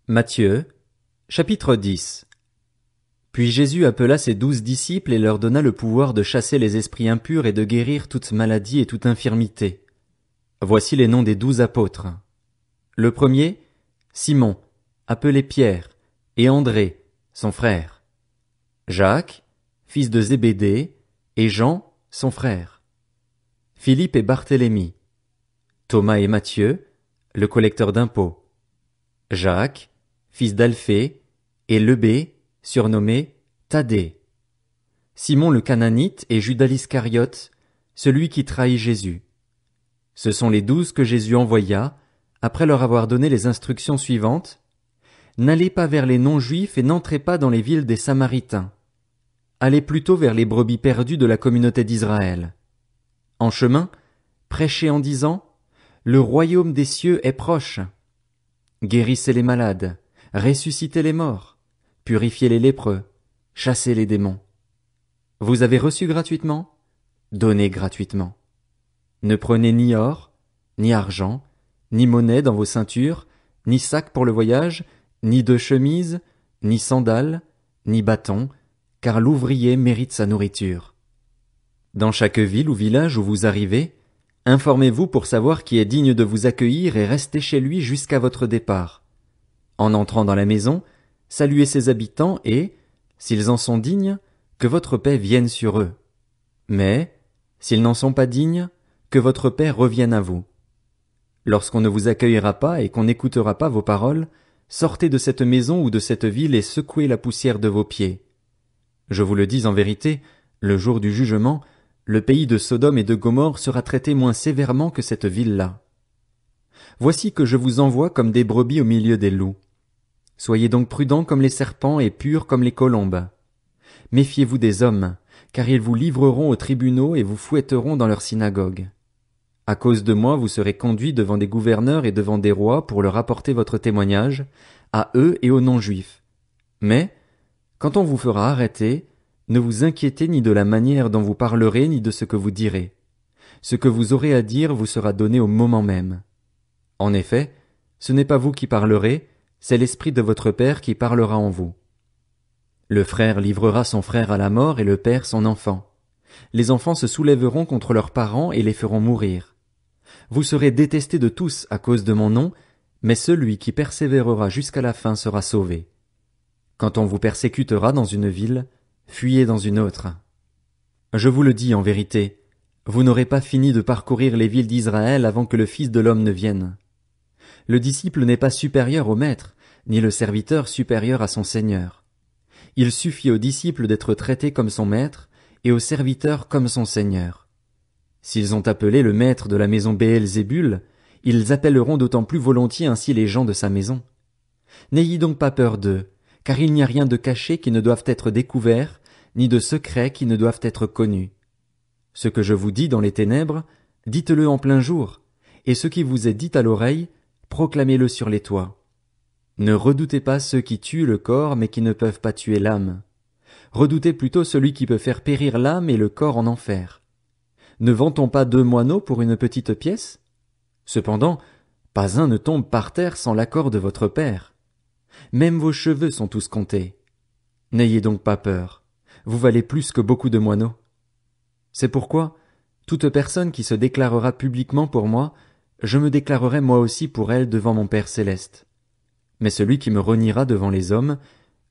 Matthieu, chapitre 10. Puis Jésus appela ses 12 disciples et leur donna le pouvoir de chasser les esprits impurs et de guérir toute maladie et toute infirmité. Voici les noms des 12 apôtres. Le premier, Simon, appelé Pierre, et André, son frère. Jacques, fils de Zébédée, et Jean, son frère. Philippe et Barthélemy. Thomas et Matthieu, le collecteur d'impôts. Jacques, fils d'Alphée, et Lebé, surnommé Thaddée. Simon le Cananite et Judas l'Iscariote, celui qui trahit Jésus. Ce sont les 12 que Jésus envoya, après leur avoir donné les instructions suivantes. N'allez pas vers les non-juifs et n'entrez pas dans les villes des Samaritains. Allez plutôt vers les brebis perdues de la communauté d'Israël. En chemin, prêchez en disant, le royaume des cieux est proche. Guérissez les malades, ressuscitez les morts, purifiez les lépreux, chassez les démons. Vous avez reçu gratuitement? Donnez gratuitement. Ne prenez ni or, ni argent, ni monnaie dans vos ceintures, ni sac pour le voyage, ni de chemise, ni sandales, ni bâton, car l'ouvrier mérite sa nourriture. Dans chaque ville ou village où vous arrivez, informez-vous pour savoir qui est digne de vous accueillir et restez chez lui jusqu'à votre départ. En entrant dans la maison, saluez ses habitants et, s'ils en sont dignes, que votre paix vienne sur eux. Mais, s'ils n'en sont pas dignes, que votre paix revienne à vous. Lorsqu'on ne vous accueillera pas et qu'on n'écoutera pas vos paroles, sortez de cette maison ou de cette ville et secouez la poussière de vos pieds. Je vous le dis en vérité, le jour du jugement, le pays de Sodome et de Gomorrhe sera traité moins sévèrement que cette ville-là. Voici que je vous envoie comme des brebis au milieu des loups. Soyez donc prudents comme les serpents et purs comme les colombes. Méfiez-vous des hommes, car ils vous livreront aux tribunaux et vous fouetteront dans leurs synagogues. À cause de moi, vous serez conduits devant des gouverneurs et devant des rois pour leur apporter votre témoignage, à eux et aux non-juifs. Mais, quand on vous fera arrêter, ne vous inquiétez ni de la manière dont vous parlerez ni de ce que vous direz. Ce que vous aurez à dire vous sera donné au moment même. En effet, ce n'est pas vous qui parlerez, c'est l'Esprit de votre Père qui parlera en vous. Le frère livrera son frère à la mort et le père son enfant. Les enfants se soulèveront contre leurs parents et les feront mourir. Vous serez détestés de tous à cause de mon nom, mais celui qui persévérera jusqu'à la fin sera sauvé. Quand on vous persécutera dans une ville, fuyez dans une autre. Je vous le dis en vérité, vous n'aurez pas fini de parcourir les villes d'Israël avant que le Fils de l'homme ne vienne. Le disciple n'est pas supérieur au maître, ni le serviteur supérieur à son Seigneur. Il suffit au disciple d'être traité comme son maître, et au serviteur comme son Seigneur. S'ils ont appelé le maître de la maison Béelzébul, ils appelleront d'autant plus volontiers ainsi les gens de sa maison. N'ayez donc pas peur d'eux, car il n'y a rien de caché qui ne doive être découvert, ni de secret qui ne doivent être connus. Ce que je vous dis dans les ténèbres, dites-le en plein jour, et ce qui vous est dit à l'oreille, proclamez-le sur les toits. Ne redoutez pas ceux qui tuent le corps mais qui ne peuvent pas tuer l'âme. Redoutez plutôt celui qui peut faire périr l'âme et le corps en enfer. Ne vend-on pas 2 moineaux pour une petite pièce? Cependant, pas un ne tombe par terre sans l'accord de votre Père. Même vos cheveux sont tous comptés. N'ayez donc pas peur. Vous valez plus que beaucoup de moineaux. C'est pourquoi, toute personne qui se déclarera publiquement pour moi, je me déclarerai moi aussi pour elle devant mon Père céleste. Mais celui qui me reniera devant les hommes,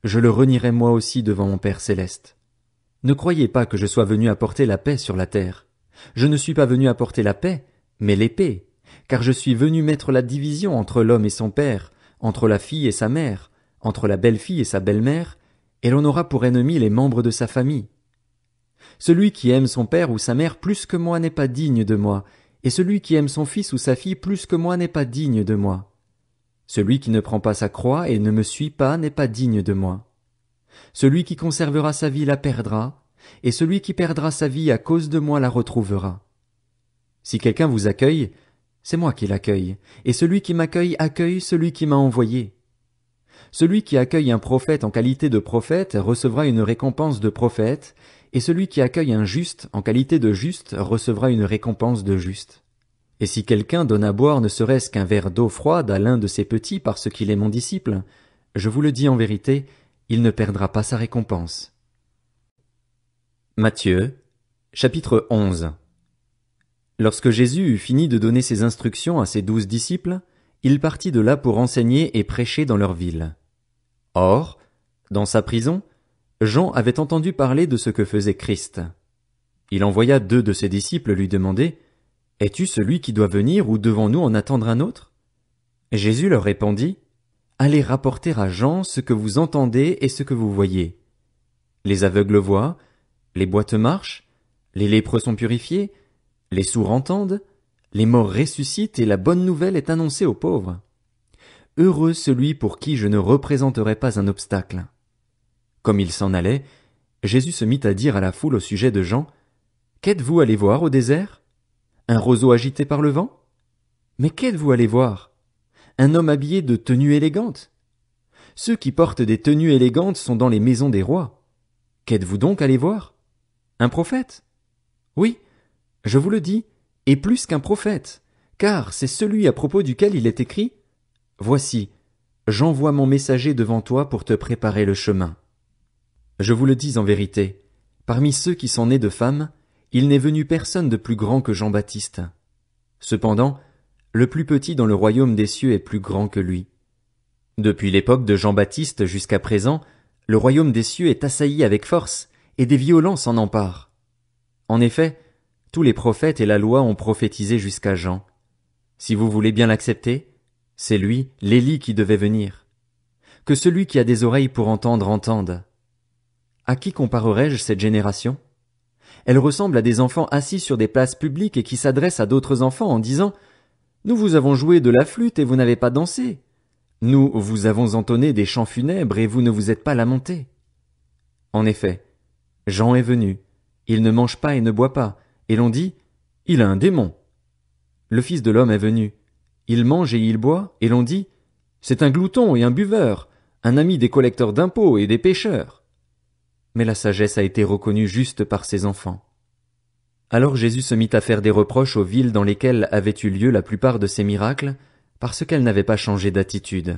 je le renierai moi aussi devant mon Père céleste. Ne croyez pas que je sois venu apporter la paix sur la terre. Je ne suis pas venu apporter la paix, mais l'épée, car je suis venu mettre la division entre l'homme et son père, entre la fille et sa mère, entre la belle-fille et sa belle-mère, et l'on aura pour ennemis les membres de sa famille. Celui qui aime son père ou sa mère plus que moi n'est pas digne de moi, et celui qui aime son fils ou sa fille plus que moi n'est pas digne de moi. Celui qui ne prend pas sa croix et ne me suit pas n'est pas digne de moi. Celui qui conservera sa vie la perdra, et celui qui perdra sa vie à cause de moi la retrouvera. Si quelqu'un vous accueille, c'est moi qui l'accueille, et celui qui m'accueille accueille celui qui m'a envoyé. Celui qui accueille un prophète en qualité de prophète recevra une récompense de prophète, et celui qui accueille un juste en qualité de juste recevra une récompense de juste. Et si quelqu'un donne à boire ne serait-ce qu'un verre d'eau froide à l'un de ses petits parce qu'il est mon disciple, Je vous le dis en vérité, il ne perdra pas sa récompense. Matthieu, chapitre 11. Lorsque Jésus eut fini de donner ses instructions à ses 12 disciples, il partit de là pour enseigner et prêcher dans leur ville. Or, dans sa prison, Jean avait entendu parler de ce que faisait Christ. Il envoya 2 de ses disciples lui demander « Es-tu celui qui doit venir ou devons-nous en attendre un autre ?» Jésus leur répondit « Allez rapporter à Jean ce que vous entendez et ce que vous voyez. Les aveugles voient, les boîtes marchent, les lépreux sont purifiés, les sourds entendent, les morts ressuscitent et la bonne nouvelle est annoncée aux pauvres. Heureux celui pour qui je ne représenterai pas un obstacle. » Comme il s'en allait, Jésus se mit à dire à la foule au sujet de Jean « Qu'êtes-vous allé voir au désert? Un roseau agité par le vent? Mais qu'êtes-vous allé voir? Un homme habillé de tenues élégantes? Ceux qui portent des tenues élégantes sont dans les maisons des rois. Qu'êtes-vous donc allé voir? Un prophète? Oui, je vous le dis, et plus qu'un prophète, car c'est celui à propos duquel il est écrit « Voici, j'envoie mon messager devant toi pour te préparer le chemin. » Je vous le dis en vérité, parmi ceux qui sont nés de femmes, il n'est venu personne de plus grand que Jean-Baptiste. Cependant, le plus petit dans le royaume des cieux est plus grand que lui. Depuis l'époque de Jean-Baptiste jusqu'à présent, le royaume des cieux est assailli avec force, et des violents s'en emparent. En effet, tous les prophètes et la loi ont prophétisé jusqu'à Jean. Si vous voulez bien l'accepter, c'est lui, l'Élie, qui devait venir. Que celui qui a des oreilles pour entendre entende. À qui comparerai-je cette génération? Elle ressemble à des enfants assis sur des places publiques et qui s'adressent à d'autres enfants en disant « Nous vous avons joué de la flûte et vous n'avez pas dansé. Nous vous avons entonné des chants funèbres et vous ne vous êtes pas lamentés. » En effet, Jean est venu, il ne mange pas et ne boit pas, et l'on dit « Il a un démon. » Le Fils de l'homme est venu, il mange et il boit, et l'on dit « C'est un glouton et un buveur, un ami des collecteurs d'impôts et des pécheurs. » Mais la sagesse a été reconnue juste par ses enfants. Alors Jésus se mit à faire des reproches aux villes dans lesquelles avaient eu lieu la plupart de ces miracles, parce qu'elles n'avaient pas changé d'attitude.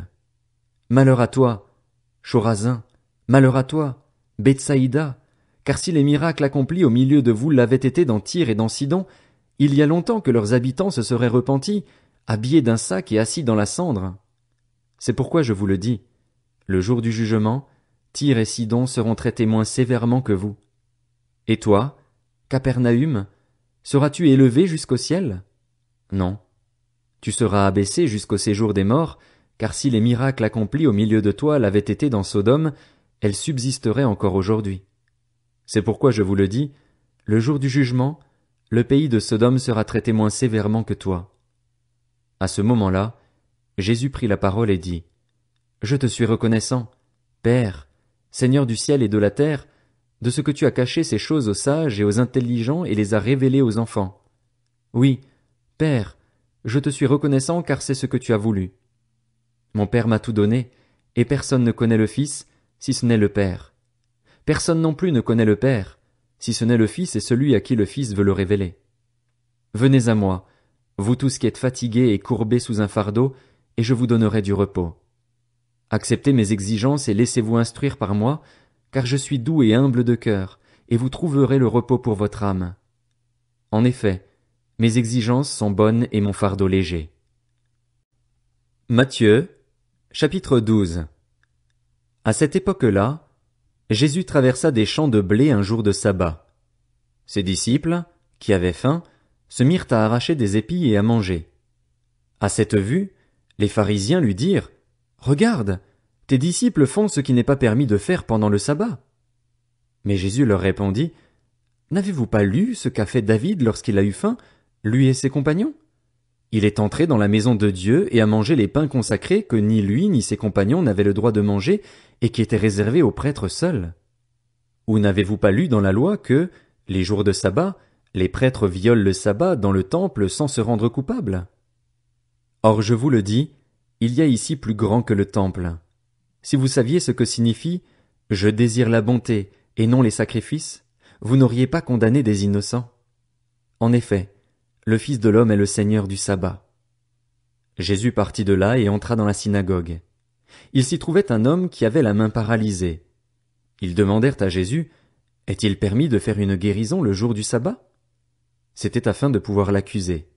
Malheur à toi, Chorazin, malheur à toi, Bethsaïda, car si les miracles accomplis au milieu de vous l'avaient été dans Tyr et dans Sidon, il y a longtemps que leurs habitants se seraient repentis, habillés d'un sac et assis dans la cendre. C'est pourquoi je vous le dis, le jour du jugement, Tyr et Sidon seront traités moins sévèrement que vous. Et toi, Capernaüm, seras-tu élevé jusqu'au ciel? Non. Tu seras abaissé jusqu'au séjour des morts, car si les miracles accomplis au milieu de toi l'avaient été dans Sodome, elles subsisteraient encore aujourd'hui. C'est pourquoi je vous le dis, le jour du jugement, le pays de Sodome sera traité moins sévèrement que toi. À ce moment-là, Jésus prit la parole et dit, « Je te suis reconnaissant, Père, Seigneur du ciel et de la terre, de ce que tu as caché ces choses aux sages et aux intelligents et les as révélées aux enfants. Oui, Père, je te suis reconnaissant car c'est ce que tu as voulu. Mon Père m'a tout donné, et personne ne connaît le Fils, si ce n'est le Père. Personne non plus ne connaît le Père, si ce n'est le Fils et celui à qui le Fils veut le révéler. Venez à moi, vous tous qui êtes fatigués et courbés sous un fardeau, et je vous donnerai du repos. Acceptez mes exigences et laissez-vous instruire par moi, car je suis doux et humble de cœur, et vous trouverez le repos pour votre âme. En effet, mes exigences sont bonnes et mon fardeau léger. » Matthieu, chapitre 12. À cette époque-là, Jésus traversa des champs de blé un jour de sabbat. Ses disciples, qui avaient faim, se mirent à arracher des épis et à manger. À cette vue, les pharisiens lui dirent « Regarde, tes disciples font ce qui n'est pas permis de faire pendant le sabbat. » Mais Jésus leur répondit « N'avez-vous pas lu ce qu'a fait David lorsqu'il a eu faim, lui et ses compagnons? Il est entré dans la maison de Dieu et a mangé les pains consacrés que ni lui ni ses compagnons n'avaient le droit de manger et qui étaient réservés aux prêtres seuls. Ou n'avez-vous pas lu dans la loi que, les jours de sabbat, les prêtres violent le sabbat dans le temple sans se rendre coupables? Or je vous le dis, il y a ici plus grand que le temple. Si vous saviez ce que signifie « Je désire la bonté et non les sacrifices », vous n'auriez pas condamné des innocents. En effet, le Fils de l'homme est le Seigneur du sabbat. Jésus partit de là et entra dans la synagogue. Il s'y trouvait un homme qui avait la main paralysée. Ils demandèrent à Jésus, « Est-il permis de faire une guérison le jour du sabbat ?» C'était afin de pouvoir l'accuser.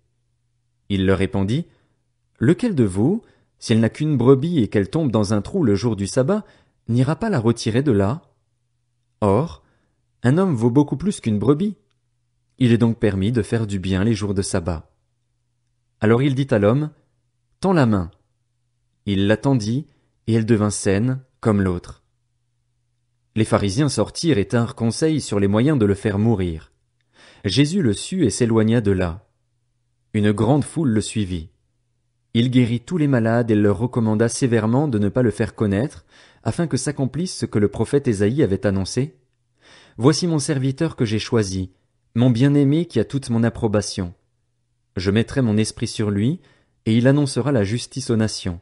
Il leur répondit, « Lequel de vous, si elle n'a qu'une brebis et qu'elle tombe dans un trou le jour du sabbat, n'ira pas la retirer de là? Or, un homme vaut beaucoup plus qu'une brebis. Il est donc permis de faire du bien les jours de sabbat. » Alors il dit à l'homme, « Tends la main. » Il la tendit, et elle devint saine, comme l'autre. Les pharisiens sortirent et tinrent conseil sur les moyens de le faire mourir. Jésus le sut et s'éloigna de là. Une grande foule le suivit. Il guérit tous les malades et leur recommanda sévèrement de ne pas le faire connaître, afin que s'accomplisse ce que le prophète Ésaïe avait annoncé. « Voici mon serviteur que j'ai choisi, mon bien-aimé qui a toute mon approbation. Je mettrai mon esprit sur lui, et il annoncera la justice aux nations.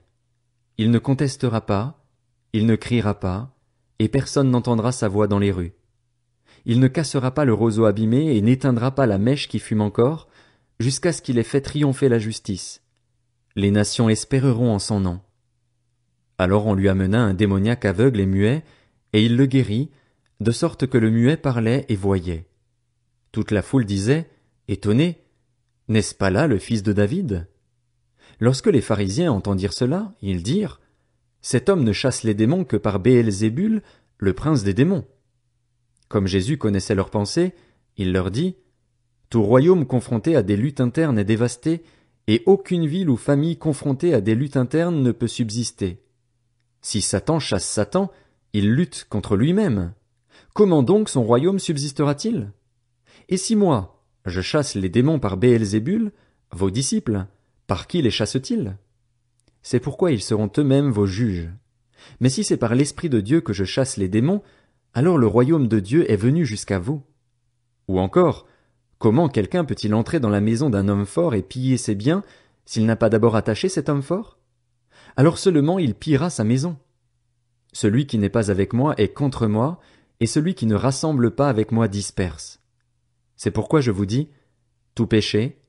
Il ne contestera pas, il ne criera pas, et personne n'entendra sa voix dans les rues. Il ne cassera pas le roseau abîmé et n'éteindra pas la mèche qui fume encore, jusqu'à ce qu'il ait fait triompher la justice. Les nations espéreront en son nom. » Alors on lui amena un démoniaque aveugle et muet, et il le guérit, de sorte que le muet parlait et voyait. Toute la foule disait, étonnée, « N'est-ce pas là le fils de David ?» Lorsque les pharisiens entendirent cela, ils dirent, « Cet homme ne chasse les démons que par Béelzébul, le prince des démons. » Comme Jésus connaissait leurs pensées, il leur dit, « Tout royaume confronté à des luttes internes est dévasté, et aucune ville ou famille confrontée à des luttes internes ne peut subsister. Si Satan chasse Satan, il lutte contre lui-même. Comment donc son royaume subsistera-t-il? Et si moi, je chasse les démons par Béelzébul, vos disciples, par qui les chassent-ils? C'est pourquoi ils seront eux-mêmes vos juges. Mais si c'est par l'Esprit de Dieu que je chasse les démons, alors le royaume de Dieu est venu jusqu'à vous. Ou encore, comment quelqu'un peut-il entrer dans la maison d'un homme fort et piller ses biens, s'il n'a pas d'abord attaché cet homme fort? Alors seulement il pillera sa maison. Celui qui n'est pas avec moi est contre moi, et celui qui ne rassemble pas avec moi disperse. C'est pourquoi je vous dis, tout péché,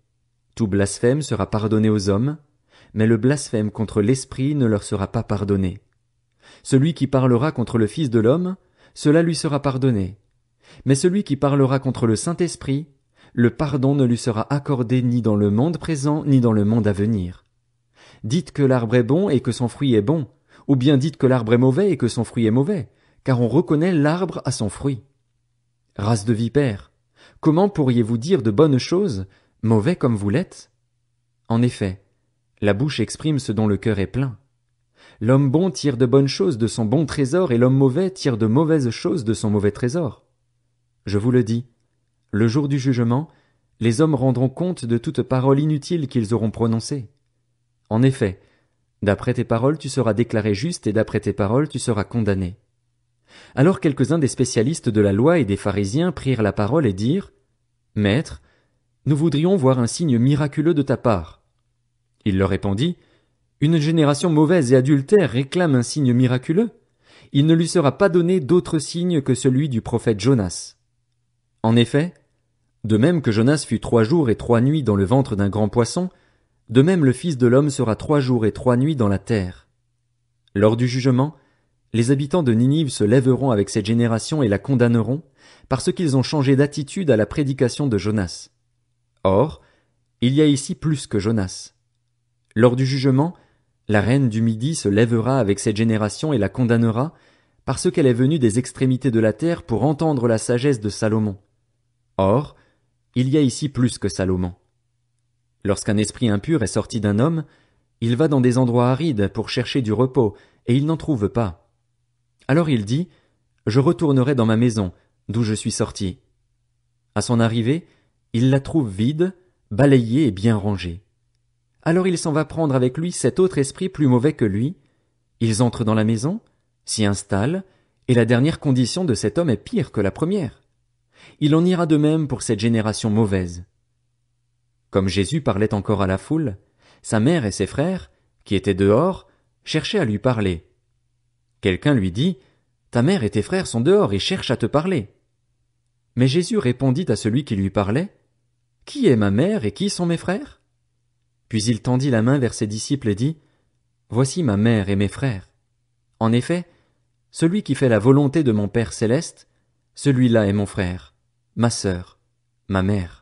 tout blasphème sera pardonné aux hommes, mais le blasphème contre l'Esprit ne leur sera pas pardonné. Celui qui parlera contre le Fils de l'homme, cela lui sera pardonné. Mais celui qui parlera contre le Saint-Esprit, le pardon ne lui sera accordé ni dans le monde présent ni dans le monde à venir. Dites que l'arbre est bon et que son fruit est bon, ou bien dites que l'arbre est mauvais et que son fruit est mauvais, car on reconnaît l'arbre à son fruit. Race de vipères, comment pourriez-vous dire de bonnes choses, mauvais comme vous l'êtes? En effet, la bouche exprime ce dont le cœur est plein. L'homme bon tire de bonnes choses de son bon trésor et l'homme mauvais tire de mauvaises choses de son mauvais trésor. Je vous le dis, le jour du jugement, les hommes rendront compte de toute parole inutile qu'ils auront prononcée. En effet, d'après tes paroles tu seras déclaré juste et d'après tes paroles tu seras condamné. Alors quelques-uns des spécialistes de la loi et des pharisiens prirent la parole et dirent, « Maître, nous voudrions voir un signe miraculeux de ta part. » Il leur répondit, « Une génération mauvaise et adultère réclame un signe miraculeux. Il ne lui sera pas donné d'autre signe que celui du prophète Jonas. En effet, de même que Jonas fut 3 jours et 3 nuits dans le ventre d'un grand poisson, de même le Fils de l'homme sera 3 jours et 3 nuits dans la terre. Lors du jugement, les habitants de Ninive se lèveront avec cette génération et la condamneront, parce qu'ils ont changé d'attitude à la prédication de Jonas. Or, il y a ici plus que Jonas. Lors du jugement, la reine du Midi se lèvera avec cette génération et la condamnera, parce qu'elle est venue des extrémités de la terre pour entendre la sagesse de Salomon. Or, il y a ici plus que Salomon. Lorsqu'un esprit impur est sorti d'un homme, il va dans des endroits arides pour chercher du repos, et il n'en trouve pas. Alors il dit, « Je retournerai dans ma maison, d'où je suis sorti. » À son arrivée, il la trouve vide, balayée et bien rangée. Alors il s'en va prendre avec lui 7 autres esprits plus mauvais que lui. Ils entrent dans la maison, s'y installent, et la dernière condition de cet homme est pire que la première. Il en ira de même pour cette génération mauvaise. Comme Jésus parlait encore à la foule, sa mère et ses frères, qui étaient dehors, cherchaient à lui parler. Quelqu'un lui dit, « Ta mère et tes frères sont dehors et cherchent à te parler. » Mais Jésus répondit à celui qui lui parlait, « Qui est ma mère et qui sont mes frères ?» Puis il tendit la main vers ses disciples et dit, « Voici ma mère et mes frères. En effet, celui qui fait la volonté de mon Père céleste, celui-là est mon frère, ma sœur, ma mère.